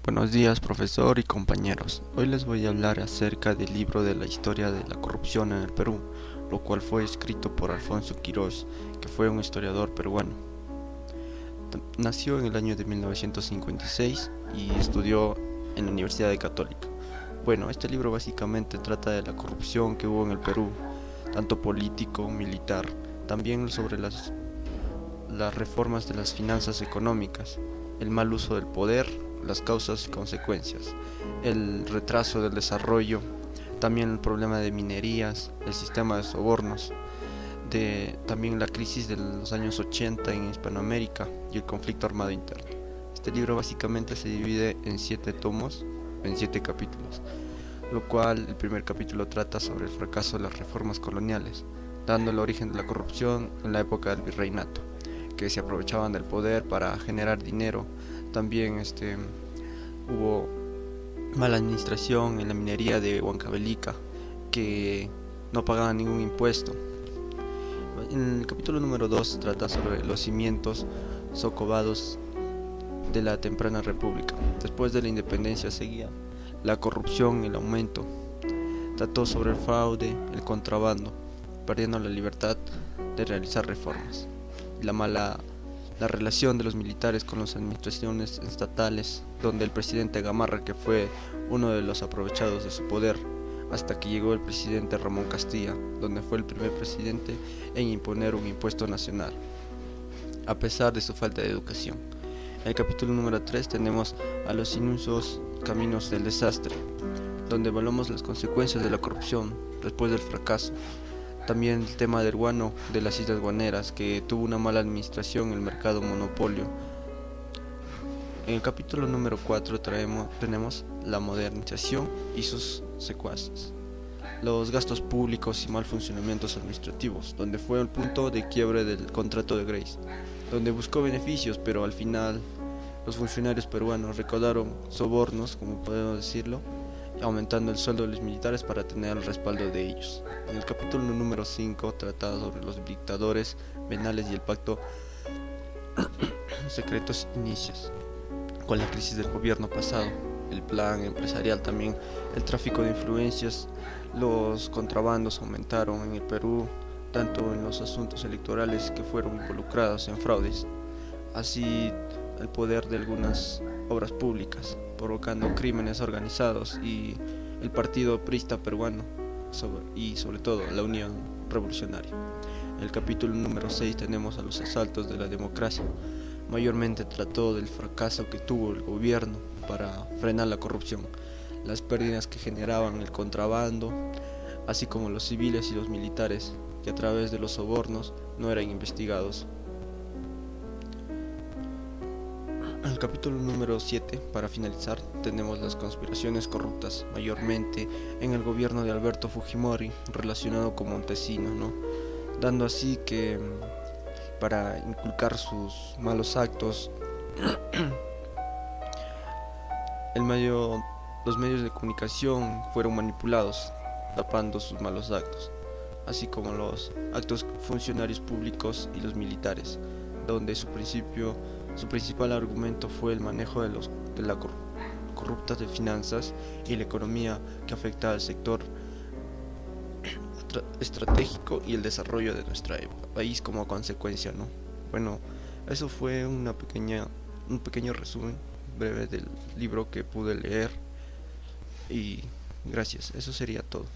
Buenos días, profesor y compañeros. Hoy les voy a hablar acerca del libro de la historia de la corrupción en el Perú, lo cual fue escrito por Alfonso Quirós, que fue un historiador peruano. Nació en el año de 1956 y estudió en la Universidad Católica. Bueno, este libro básicamente trata de la corrupción que hubo en el Perú, tanto político, militar, también sobre las reformas de las finanzas económicas, el mal uso del poder, las causas y consecuencias, el retraso del desarrollo, también el problema de minerías, el sistema de sobornos, también la crisis de los años 80 en Hispanoamérica y el conflicto armado interno. Este libro básicamente se divide en 7 tomos, en 7 capítulos, lo cual el primer capítulo trata sobre el fracaso de las reformas coloniales, dando el origen de la corrupción en la época del virreinato, que se aprovechaban del poder para generar dinero. También hubo mala administración en la minería de Huancavelica, que no pagaban ningún impuesto. En el capítulo número 2 trata sobre los cimientos socavados de la temprana república. Después de la independencia seguía la corrupción y el aumento. Trató sobre el fraude, el contrabando, perdiendo la libertad de realizar reformas. La relación de los militares con las administraciones estatales, donde el presidente Gamarra, que fue uno de los aprovechados de su poder, hasta que llegó el presidente Ramón Castilla, donde fue el primer presidente en imponer un impuesto nacional, a pesar de su falta de educación. En el capítulo número 3 tenemos a los sinuosos caminos del desastre, donde evaluamos las consecuencias de la corrupción después del fracaso. También el tema del guano de las Islas Guaneras, que tuvo una mala administración en el mercado monopolio. En el capítulo número 4 tenemos la modernización y sus secuaces, los gastos públicos y mal funcionamientos administrativos, donde fue el punto de quiebre del contrato de Grace, donde buscó beneficios, pero al final los funcionarios peruanos recaudaron sobornos, como podemos decirlo, aumentando el sueldo de los militares para tener el respaldo de ellos. En el capítulo número 5 trata sobre los dictadores venales y el pacto secretos inicios con la crisis del gobierno pasado, el plan empresarial, también el tráfico de influencias, los contrabandos aumentaron en el Perú, tanto en los asuntos electorales que fueron involucrados en fraudes, así el poder de algunas obras públicas, provocando crímenes organizados, y el partido prista peruano y sobre todo la Unión Revolucionaria. En el capítulo número 6 tenemos a los asaltos de la democracia. Mayormente trató del fracaso que tuvo el gobierno para frenar la corrupción, las pérdidas que generaban el contrabando, así como los civiles y los militares, que a través de los sobornos no eran investigados. En el capítulo número 7, para finalizar, tenemos las conspiraciones corruptas, mayormente en el gobierno de Alberto Fujimori, relacionado con Montesinos, ¿no? Dando así que para inculcar sus malos actos, los medios de comunicación fueron manipulados, tapando sus malos actos, así como los actos funcionarios públicos y los militares, donde su principal argumento fue el manejo de la corrupta de finanzas y la economía, que afecta al sector estratégico y el desarrollo de nuestro país como consecuencia, ¿no? Bueno, eso fue un pequeño resumen breve del libro que pude leer, y gracias, eso sería todo.